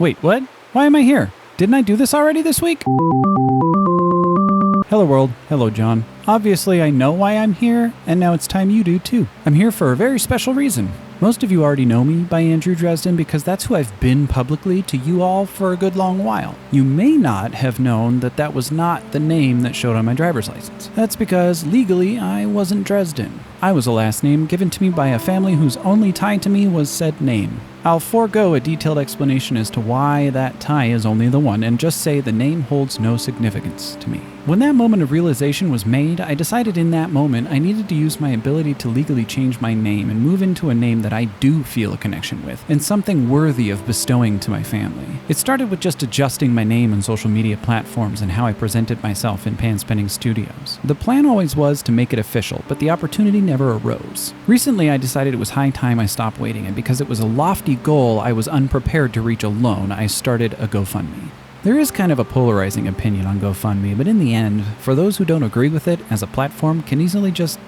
Wait, what? Why am I here? Didn't I do this already this week? Hello world. Hello John. Obviously I know why I'm here, and now it's time you do too. I'm here for a very special reason. Most of you already know me by Andrew Dresden because that's who I've been publicly to you all for a good long while. You may not have known that that was not the name that showed on my driver's license. That's because legally I wasn't Dresden. I was a last name given to me by a family whose only tie to me was said name. I'll forego a detailed explanation as to why that tie is only the one and just say the name holds no significance to me. When that moment of realization was made, I decided in that moment I needed to use my ability to legally change my name and move into a name that I do feel a connection with and something worthy of bestowing to my family. It started with just adjusting my name on social media platforms and how I presented myself in Pan-Spinning Studios. The plan always was to make it official, but the opportunity never arose. Recently, I decided it was high time I stopped waiting, and because it was a lofty goal I was unprepared to reach alone, I started a GoFundMe. There is kind of a polarizing opinion on GoFundMe, but in the end, for those who don't agree with it as a platform can easily just,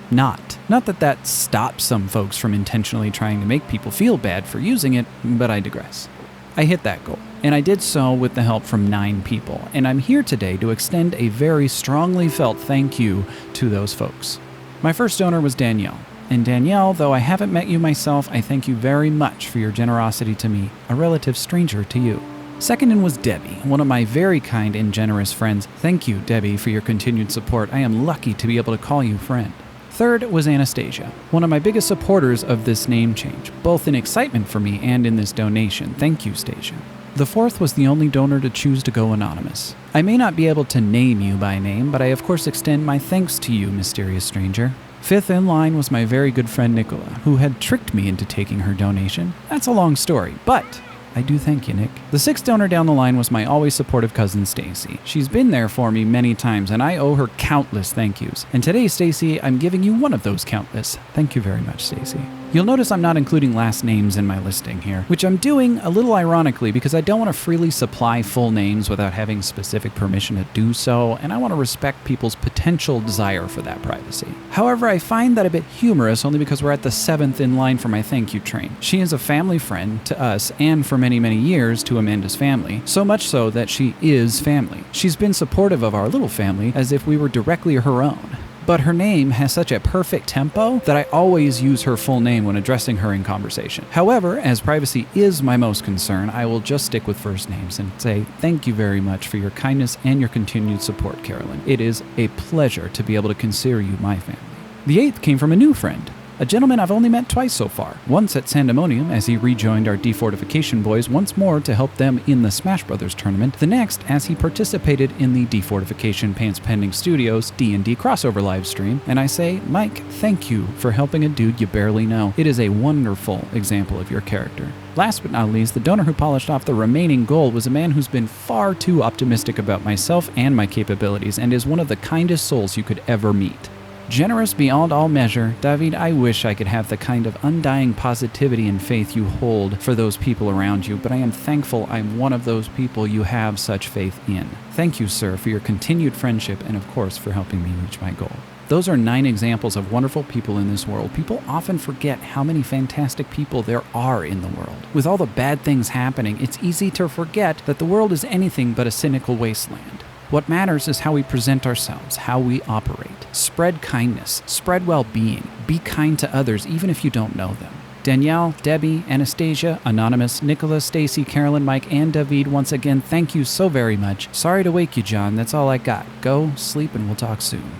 not. Not that that stops some folks from intentionally trying to make people feel bad for using it, but I digress. I hit that goal, and I did so with the help from 9 people, and I'm here today to extend a very strongly felt thank you to those folks. My first donor was Danielle. And Danielle, though I haven't met you myself, I thank you very much for your generosity to me, a relative stranger to you. Second in was Debbie, one of my very kind and generous friends. Thank you, Debbie, for your continued support. I am lucky to be able to call you friend. Third was Anastasia, one of my biggest supporters of this name change, both in excitement for me and in this donation. Thank you, Stacia. The fourth was the only donor to choose to go anonymous. I may not be able to name you by name, but I of course extend my thanks to you, mysterious stranger. Fifth in line was my very good friend Nicola, who had tricked me into taking her donation. That's a long story, but I do thank you, Nick. The sixth donor down the line was my always supportive cousin, Stacy. She's been there for me many times, and I owe her countless thank yous. And today, Stacy, I'm giving you one of those countless. Thank you very much, Stacy. You'll notice I'm not including last names in my listing here, which I'm doing a little ironically because I don't want to freely supply full names without having specific permission to do so, and I want to respect people's potential desire for that privacy. However, I find that a bit humorous only because we're at the 7th in line for my thank you train. She is a family friend to us and for many, many years to Amanda's family, so much so that she is family. She's been supportive of our little family as if we were directly her own. But her name has such a perfect tempo that I always use her full name when addressing her in conversation. However, as privacy is my most concern, I will just stick with first names and say thank you very much for your kindness and your continued support, Carolyn. It is a pleasure to be able to consider you my family. The 8th came from a new friend. A gentleman I've only met twice so far. Once at Sandemonium as he rejoined our defortification boys once more to help them in the Smash Brothers tournament. The next as he participated in the Defortification Pants-Pending Studios D&D crossover live stream. And I say, Mike, thank you for helping a dude you barely know. It is a wonderful example of your character. Last but not least, the donor who polished off the remaining gold was a man who's been far too optimistic about myself and my capabilities and is one of the kindest souls you could ever meet. Generous beyond all measure, Dahveed, I wish I could have the kind of undying positivity and faith you hold for those people around you, but I am thankful I'm one of those people you have such faith in. Thank you, sir, for your continued friendship and, of course, for helping me reach my goal. Those are 9 examples of wonderful people in this world. People often forget how many fantastic people there are in the world. With all the bad things happening, it's easy to forget that the world is anything but a cynical wasteland. What matters is how we present ourselves, how we operate. Spread kindness, spread well-being, be kind to others even if you don't know them. Danielle, Debbie, Anastasia, Anonymous, Nicola, Stacy, Carolyn, Mike, and Dahveed, once again, thank you so very much. Sorry to wake you, John. That's all I got. Go, sleep, and we'll talk soon.